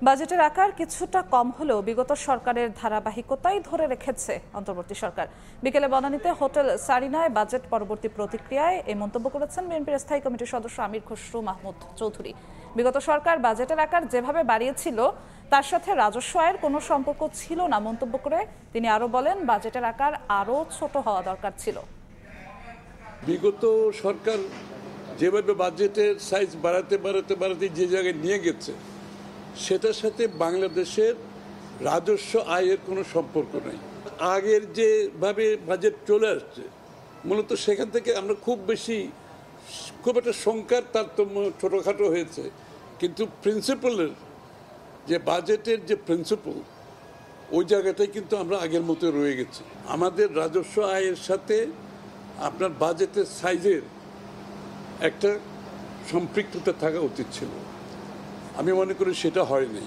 বাজেটের আকার কিছুটা কম হলেও বিগত সরকারের ধারাবাহিকতাই ধরে রেখেছে অন্তর্বর্তী সরকার। বিকেলে বনানীতে হোটেল সারিনায় বাজেট পরবর্তী প্রতিক্রিয়ায় এই মন্তব্য করেছেন বিএনপির স্থায়ী কমিটির সদস্য আমির খসরু মাহমুদ চৌধুরী। বিগত সরকার বাজেটের আকার যেভাবে বাড়িয়েছিল তার সাথে রাজস্ব আয়ের কোনো সম্পর্ক ছিল না মন্তব্য করে তিনি আরো বলেন, বাজেটের আকার আরো ছোট হওয়া দরকার ছিল। বিগত সরকার যেভাবে বাজেটের সাইজ বাড়াতে যে জায়গায় নিয়ে গেছে সেটার সাথে বাংলাদেশের রাজস্ব আয়ের কোনো সম্পর্ক নেই। আগের যেভাবে বাজেট চলে আসছে মূলত সেখান থেকে আমরা খুব একটা সংখ্যার তারতম্য ছোটোখাটো হয়েছে, কিন্তু প্রিন্সিপালের যে বাজেটের যে প্রিন্সিপাল ওই জায়গাটাই কিন্তু আমরা আগের মতো রয়ে গেছি। আমাদের রাজস্ব আয়ের সাথে আপনার বাজেটের সাইজের একটা সম্পৃক্ততা থাকা উচিত ছিল। আমি মনে করি সেটা হয়নি।